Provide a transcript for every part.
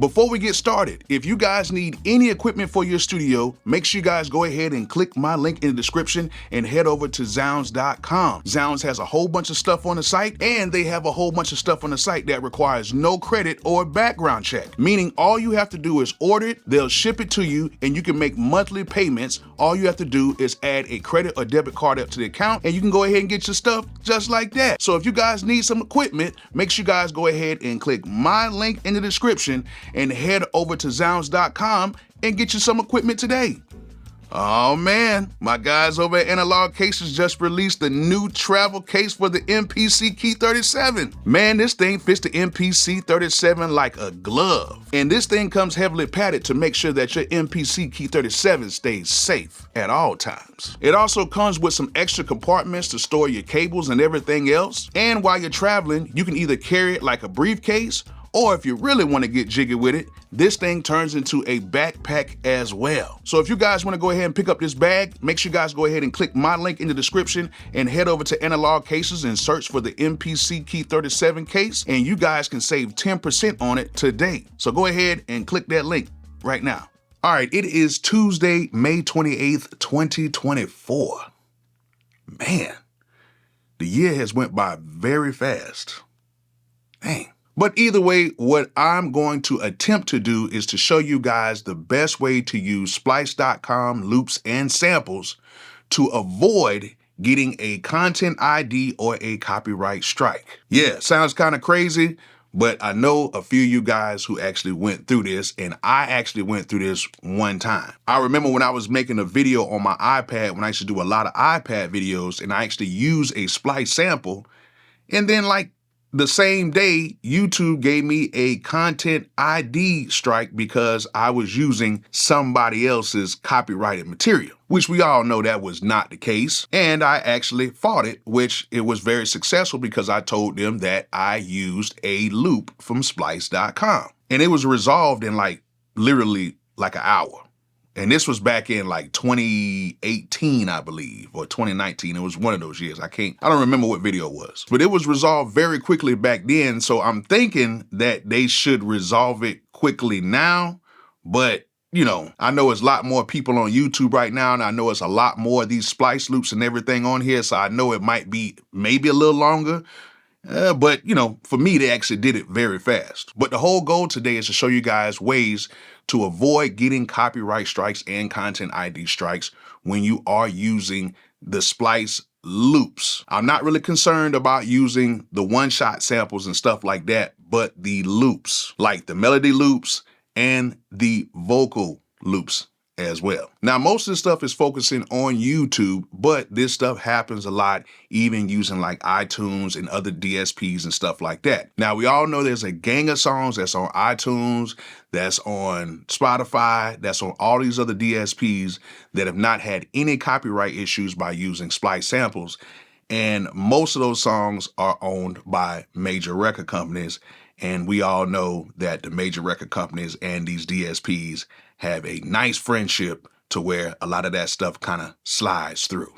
Before we get started, if you guys need any equipment for your studio, make sure you guys go ahead and click my link in the description and head over to Zounds.com. Zounds has a whole bunch of stuff on the site, and they have a whole bunch of stuff on the site that requires no credit or background check, meaning all you have to do is order it, they'll ship it to you, and you can make monthly payments. All you have to do is add a credit or debit card up to the account, and you can go ahead and get your stuff just like that. So if you guys need some equipment, make sure you guys go ahead and click my link in the description and head over to Zounds.com and get you some equipment today. Oh man, my guys over at Analog Cases just released the new travel case for the MPC Key 37. Man, this thing fits the MPC 37 like a glove. And this thing comes heavily padded to make sure that your MPC Key 37 stays safe at all times. It also comes with some extra compartments to store your cables and everything else. And while you're traveling, you can either carry it like a briefcase, or if you really want to get jiggy with it, this thing turns into a backpack as well. So if you guys want to go ahead and pick up this bag, make sure you guys go ahead and click my link in the description and head over to Analog Cases and search for the MPC Key 37 case, and you guys can save 10% on it today. So go ahead and click that link right now. All right, it is Tuesday, May 28th, 2024. Man, the year has went by very fast. Dang. But either way, what I'm going to attempt to do is to show you guys the best way to use Splice.com loops and samples to avoid getting a content ID or a copyright strike. Yeah, sounds kind of crazy, but I know a few of you guys who actually went through this, and I actually went through this one time. I remember when I was making a video on my iPad, when I used to do a lot of iPad videos, and I actually used a Splice sample, and then like the same day, YouTube gave me a content ID strike because I was using somebody else's copyrighted material, which we all know that was not the case. And I actually fought it, which it was very successful because I told them that I used a loop from Splice.com. And it was resolved in like literally like an hour. And this was back in like 2018, I believe, or 2019. It was one of those years. I don't remember what video it was, but it was resolved very quickly back then. So I'm thinking that they should resolve it quickly now. But, you know, I know it's a lot more people on YouTube right now, and I know it's a lot more of these Splice loops and everything on here. So I know it might be maybe a little longer. But, you know, for me, they actually did it very fast. But the whole goal today is to show you guys ways to avoid getting copyright strikes and content ID strikes when you are using the Splice loops. I'm not really concerned about using the one-shot samples and stuff like that, but the loops, like the melody loops and the vocal loops as well. Now, most of this stuff is focusing on YouTube, but this stuff happens a lot even using like iTunes and other DSPs and stuff like that. Now, we all know there's a gang of songs that's on iTunes, that's on Spotify, that's on all these other DSPs that have not had any copyright issues by using Splice samples. And most of those songs are owned by major record companies. And we all know that the major record companies and these DSPs have a nice friendship to where a lot of that stuff kind of slides through.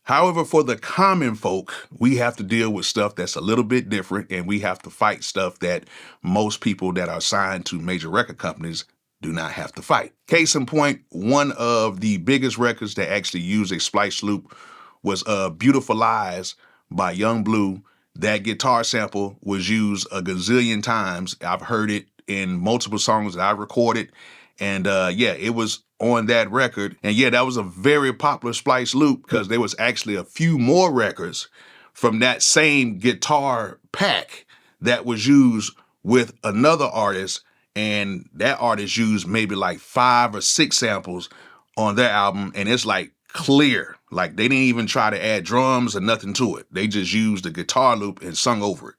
However, for the common folk, we have to deal with stuff that's a little bit different, and we have to fight stuff that most people that are signed to major record companies do not have to fight. Case in point, one of the biggest records that actually used a Splice loop was Beautiful Lies by Young Blue. That guitar sample was used a gazillion times. I've heard it in multiple songs that I recorded. And yeah, it was on that record. And yeah, that was a very popular Splice loop because there was actually a few more records from that same guitar pack that was used with another artist. And that artist used maybe like 5 or 6 samples on their album. And it's like clear. Like they didn't even try to add drums or nothing to it. They just used the guitar loop and sung over it.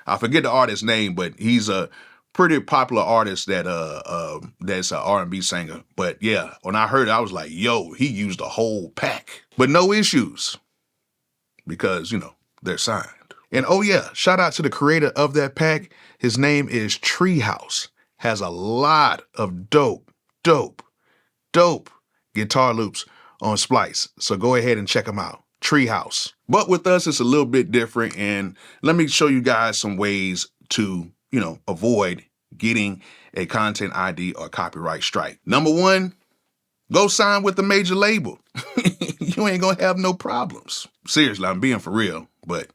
I forget the artist's name, but he's a pretty popular artist that that's an R&B singer. But yeah, when I heard it, I was like, yo, he used a whole pack. But no issues because, you know, they're signed. And oh yeah, shout out to the creator of that pack. His name is Treehouse. Has a lot of dope guitar loops on Splice. So go ahead and check them out. Treehouse. But with us, it's a little bit different. And let me show you guys some ways to, you know, avoid getting a content ID or copyright strike. Number one, go sign with the major label. You ain't gonna have no problems. Seriously, I'm being for real, but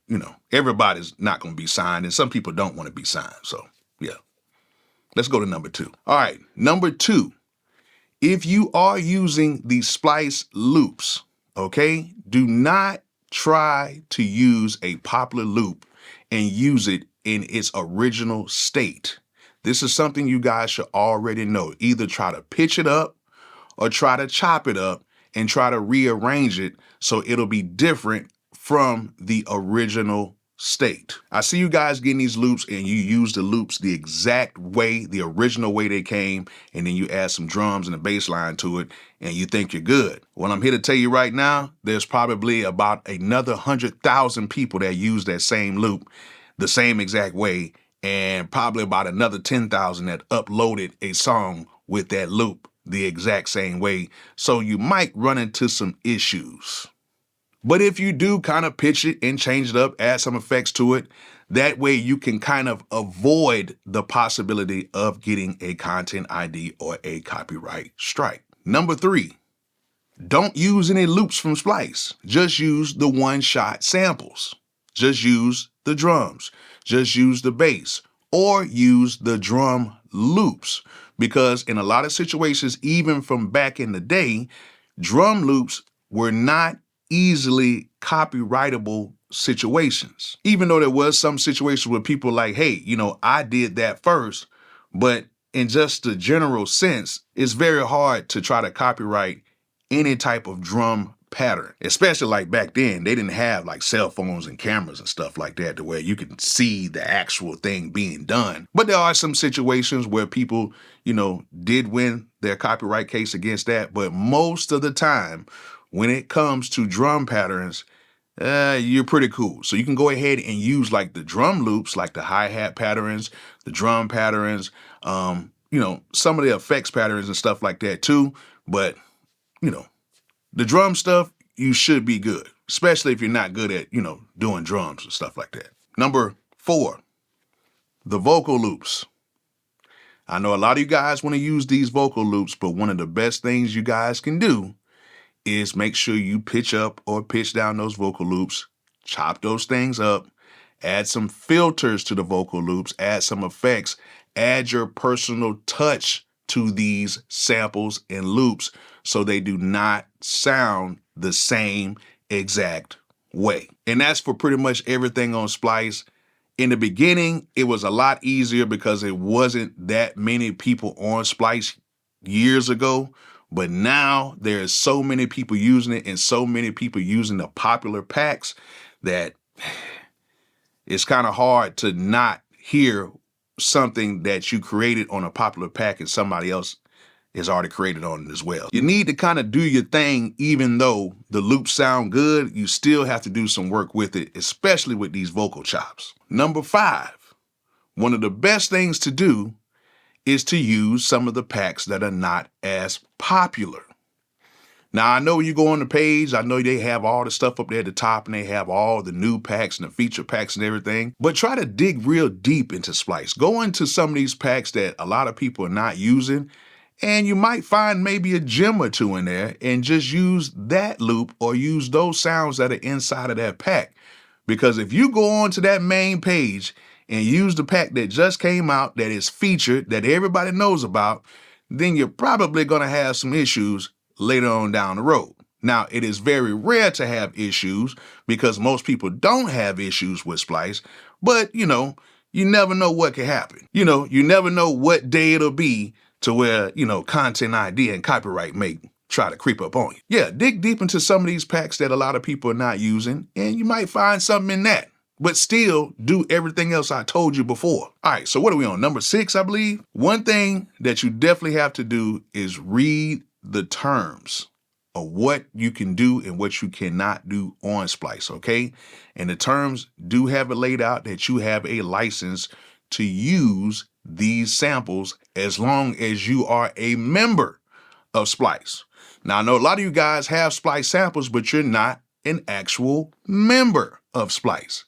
everybody's not gonna be signed, and some people don't want to be signed. So yeah, let's go to number two. All right, number two, if you are using the Splice loops, okay, do not try to use a popular loop and use it in its original state. This is something you guys should already know. Either try to pitch it up or try to chop it up and try to rearrange it so it'll be different from the original state. I see you guys getting these loops and you use the loops the exact way, the original way they came, and then you add some drums and a bass line to it and you think you're good. Well, I'm here to tell you right now, there's probably about another 100,000 people that use that same loop the same exact way, and probably about another 10,000 that uploaded a song with that loop the exact same way. So you might run into some issues. But if you do kind of pitch it and change it up, add some effects to it, that way you can kind of avoid the possibility of getting a content ID or a copyright strike. Number three, don't use any loops from Splice. Just use the one-shot samples. Just use the drums. Just use the bass, or use the drum loops. Because in a lot of situations, even from back in the day, drum loops were not easily copyrightable situations. Even though there was some situations where people like, hey, I did that first, but in just the general sense, it's very hard to try to copyright any type of drum pattern, especially like back then. They didn't have like cell phones and cameras and stuff like that to where you can see the actual thing being done. But there are some situations where people, did win their copyright case against that. But most of the time, when it comes to drum patterns, you're pretty cool. So you can go ahead and use like the drum loops, like the hi-hat patterns, the drum patterns, some of the effects patterns and stuff like that too. But, the drum stuff, you should be good, especially if you're not good at, doing drums and stuff like that. Number four, the vocal loops. I know a lot of you guys want to use these vocal loops, but one of the best things you guys can do is make sure you pitch up or pitch down those vocal loops, chop those things up, add some filters to the vocal loops, add some effects, add your personal touch to these samples and loops so they do not sound the same exact way. And that's for pretty much everything on Splice. In the beginning, it was a lot easier because it wasn't that many people on Splice years ago. But now there's so many people using it and so many people using the popular packs that it's kind of hard to not hear something that you created on a popular pack and somebody else is already created on it as well. You need to kind of do your thing. Even though the loops sound good, you still have to do some work with it, especially with these vocal chops. Number five, one of the best things to do is to use some of the packs that are not as popular. Now, I know you go on the page, I know they have all the stuff up there at the top and they have all the new packs and the feature packs and everything, but try to dig real deep into Splice. Go into some of these packs that a lot of people are not using, and you might find maybe a gem or two in there and just use that loop or use those sounds that are inside of that pack. Because if you go on to that main page and use the pack that just came out, that is featured, that everybody knows about, then you're probably going to have some issues later on down the road. Now, it is very rare to have issues because most people don't have issues with Splice, but you never know what can happen. You never know what day it'll be to where, content ID and copyright may try to creep up on you. Yeah, dig deep into some of these packs that a lot of people are not using, and you might find something in that. But still do everything else I told you before. All right, so what are we on? Number 6, I believe. One thing that you definitely have to do is read the terms of what you can do and what you cannot do on Splice, okay? And the terms do have it laid out that you have a license to use these samples as long as you are a member of Splice. Now, I know a lot of you guys have Splice samples, but you're not an actual member of Splice.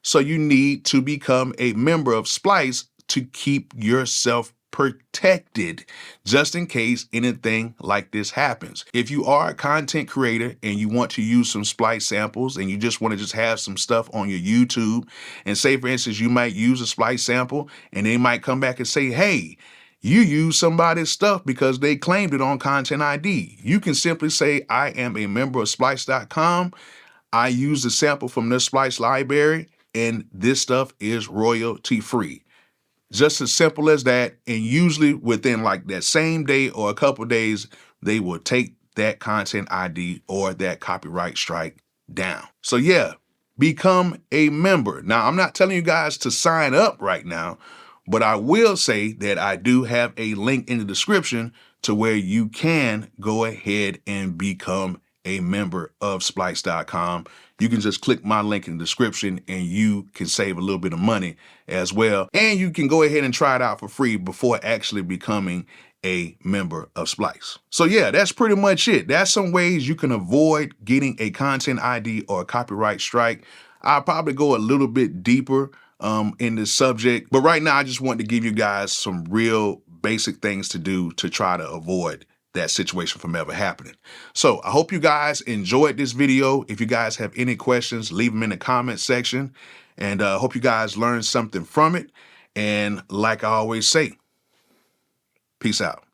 So you need to become a member of Splice to keep yourself protected just in case anything like this happens. If you are a content creator and you want to use some Splice samples and you just want to just have some stuff on your YouTube, and say for instance you might use a Splice sample and they might come back and say, hey, you use somebody's stuff because they claimed it on Content ID. You can simply say, I am a member of Splice.com. I use the sample from this Splice library and this stuff is royalty free. Just as simple as that, and usually within like that same day or a couple days, they will take that Content ID or that copyright strike down. So yeah, become a member. Now, I'm not telling you guys to sign up right now, but I will say that I do have a link in the description to where you can go ahead and become a member of Splice.com. You can just click my link in the description and you can save a little bit of money as well. And you can go ahead and try it out for free before actually becoming a member of Splice. So yeah, that's pretty much it. That's some ways you can avoid getting a Content ID or a copyright strike. I'll probably go a little bit deeper in this subject, but right now I just want to give you guys some real basic things to do to try to avoid that situation from ever happening. So I hope you guys enjoyed this video. If you guys have any questions, leave them in the comment section, and hope you guys learned something from it. And like I always say, peace out.